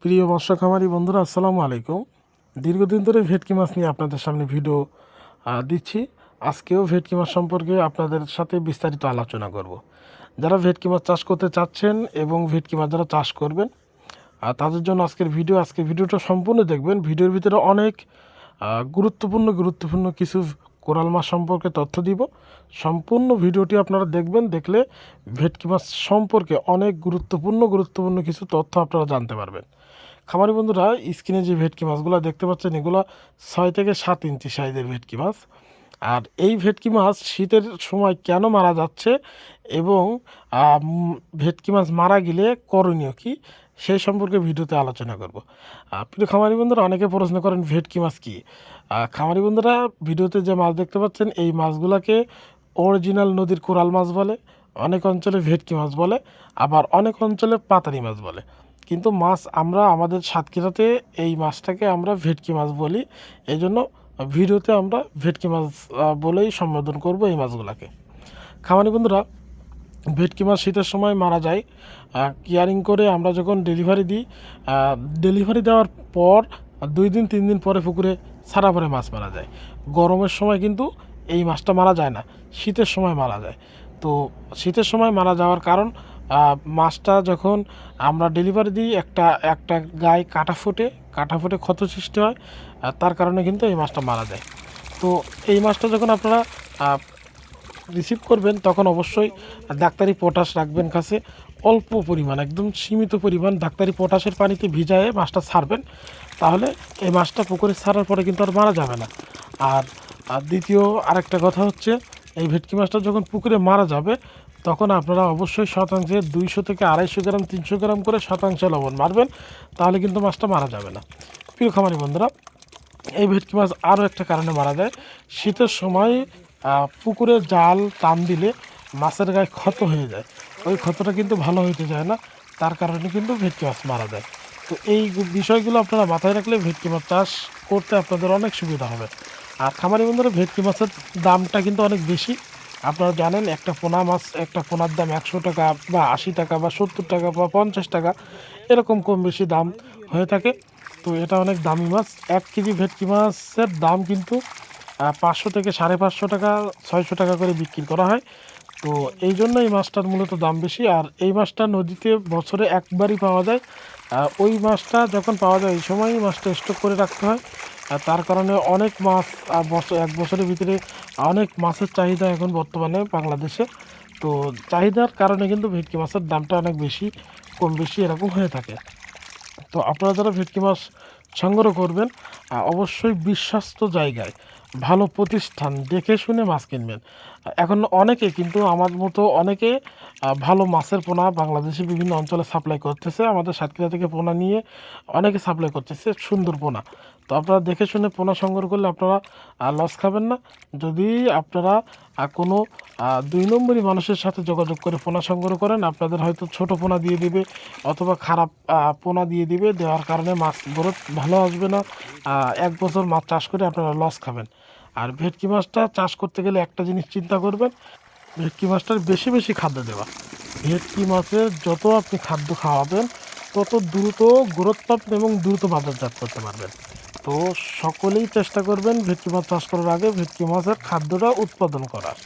প্রিয় মৎস্য খামারি বন্ধুরা, আসসালামু আলাইকুম। দীর্ঘদিন ধরে ভেটকি মাছ নিয়ে আপনাদের সামনে ভিডিও দিচ্ছি। আজকেও ভেটকি মাছ সম্পর্কে আপনাদের সাথে বিস্তারিত আলোচনা করব। যারা ভেটকি মাছ চাষ করতে চাচ্ছেন এবং ভেটকি মাছ যারা চাষ করবেন তাদের জন্য আজকের ভিডিওটা সম্পূর্ণ দেখবেন। ভিডিওর ভিতরে অনেক গুরুত্বপূর্ণ কিছু কোরাল মাছ সম্পর্কে তথ্য দিব। সম্পূর্ণ ভিডিওটি আপনারা দেখবেন, দেখলে ভেটকি মাছ সম্পর্কে অনেক গুরুত্বপূর্ণ কিছু তথ্য আপনারা জানতে পারবেন। খামারি বন্ধুরা, স্ক্রিনে যে ভেটকি মাছগুলো দেখতে পাচ্ছেন, এগুলো 6 থেকে 7 ইঞ্চি সাইজের ভেটকি মাছ। আর এই ভেটকি মাছ শীতের সময় কেন মারা যাচ্ছে এবং ভেটকি মাছ মারা গেলে করণীয় কী, সেই সম্পর্কে ভিডিওতে আলোচনা করব। প্রিয় খামারি বন্ধুরা, অনেকে প্রশ্ন করেন ভেটকি মাছ কী। খামারি বন্ধুরা, ভিডিওতে যে মাছ দেখতে পাচ্ছেন এই মাছগুলোকে অরিজিনাল নদীর কোরাল মাছ বলে, অনেক অঞ্চলে ভেটকি মাছ বলে, আবার অনেক অঞ্চলে পাতারি মাছ বলে। কিন্তু মাছ আমরা আমাদের সাতক্ষীরাতে এই মাছটাকে আমরা ভেটকি মাছ বলি। এই জন্য ভিডিওতে আমরা ভেটকি মাছ বলেই সম্বোধন করব এই মাছগুলোকে। খামারি বন্ধুরা, ভেটকি মাছ শীতের সময় মারা যায়। কেয়ারিং করে আমরা যখন ডেলিভারি দিই, ডেলিভারি দেওয়ার পর 2 দিন 3 দিন পরে পুকুরে ছাড়া পরে মাছ মারা যায়। গরমের সময় কিন্তু এই মাছটা মারা যায় না, শীতের সময় মারা যায়। তো শীতের সময় মারা যাওয়ার কারণ, মাছটা যখন আমরা ডেলিভারি দিই একটা গায়ে কাটা ফুটে ক্ষত সৃষ্টি হয়, তার কারণে কিন্তু এই মাছটা মারা যায়। তো এই মাছটা যখন আপনারা রিসিভ করবেন তখন অবশ্যই ডাক্তারি পটাশ রাখবেন কাছে, অল্প পরিমাণ, একদম সীমিত পরিমাণ ডাক্তারি পটাশের পানিতে ভিজায়ে মাছটা ছাড়বেন। তাহলে এই মাছটা পুকুরে ছাড়ার পরে কিন্তু আর মারা যাবে না। আর দ্বিতীয় আরেকটা কথা হচ্ছে, এই ভেটকি মাছটা যখন পুকুরে মারা যাবে তখন আপনারা অবশ্যই শতাংশে 200 থেকে 250 গ্রাম 300 গ্রাম করে শতাংশে লবণ মারবেন, তাহলে কিন্তু মাছটা মারা যাবে না। প্রিয় খামারি বন্ধুরা, এই ভেটকি মাছ আরও একটা কারণে মারা যায়। শীতের সময় পুকুরে জাল টান দিলে মাছের গায়ে ক্ষত হয়ে যায়, ওই ক্ষতটা কিন্তু ভালো হইতে যায় না, তার কারণে কিন্তু ভেটকি মাছ মারা যায়। তো এই বিষয়গুলো আপনারা মাথায় রাখলে ভেটকি মাছ চাষ করতে আপনাদের অনেক সুবিধা হবে। আর খামারি বন্ধুরা, ভেটকি মাছের দামটা কিন্তু অনেক বেশি। আপনারা জানেন, একটা পোনার দাম 100 টাকা বা 80 টাকা বা 70 টাকা বা 50 টাকা, এরকম কম বেশি দাম হয়ে থাকে। তো এটা অনেক দামি মাছ। 1 কেজি ভেটকি মাছের দাম কিন্তু 500 থেকে 550 টাকা, 600 টাকা করে বিক্রি করা হয়। তো এই জন্য এই মাছটার মূলত দাম বেশি। আর এই মাছটা নদীতে বছরে একবারই পাওয়া যায়। ওই মাছটা যখন পাওয়া যায়, এই সময়ই মাছটা স্টক করে রাখতে হয়। তার কারণে অনেক মাছ এক বছরের ভিতরে অনেক মাছের চাহিদা এখন বর্তমানে বাংলাদেশে। তো চাহিদার কারণে কিন্তু ভেটকি মাছের দামটা অনেক বেশি, কম বেশি এরকম হয়ে থাকে। তো আপনারা যারা ভেটকি মাছ সংগ্রহ করবেন, অবশ্যই বিশ্বস্ত জায়গায় ভালো প্রতিষ্ঠান দেখে শুনে মাছ কিনবেন। এখন অনেকে কিন্তু আমার মতো অনেকে ভালো মাছের পোনা বাংলাদেশের বিভিন্ন অঞ্চলে সাপ্লাই করতেছে। আমাদের সাতক্ষীরা থেকে পোনা নিয়ে অনেকে সাপ্লাই করতেছে, সুন্দর পোনা। তো আপনারা দেখে শুনে পোনা সংগ্রহ করলে আপনারা লস খাবেন না। যদি আপনারা কোনো 2 নম্বরই মানুষের সাথে যোগাযোগ করে পোনা সংগ্রহ করেন, আপনাদের হয়তো ছোট পোনা দিয়ে দিবে অথবা খারাপ পোনা দিয়ে দিবে, দেওয়ার কারণে মাছ গ্রোথ ভালো আসবে না। 1 বছর মাছ চাষ করে আপনারা লস খাবেন। আর ভেটকি মাছটা চাষ করতে গেলে একটা জিনিস চিন্তা করবেন, ভেটকি মাছটার বেশি খাদ্য দেওয়া। ভেটকি মাছের যত আপনি খাদ্য খাওয়াবেন তত দ্রুত গ্রোথ পাবেন এবং দ্রুত বাজারজাত করতে পারবেন। তো সকলেই চেষ্টা করবেন ভেটকি মাছ চাষ করার আগে ভেটকি মাছের খাদ্যটা উৎপাদন করার।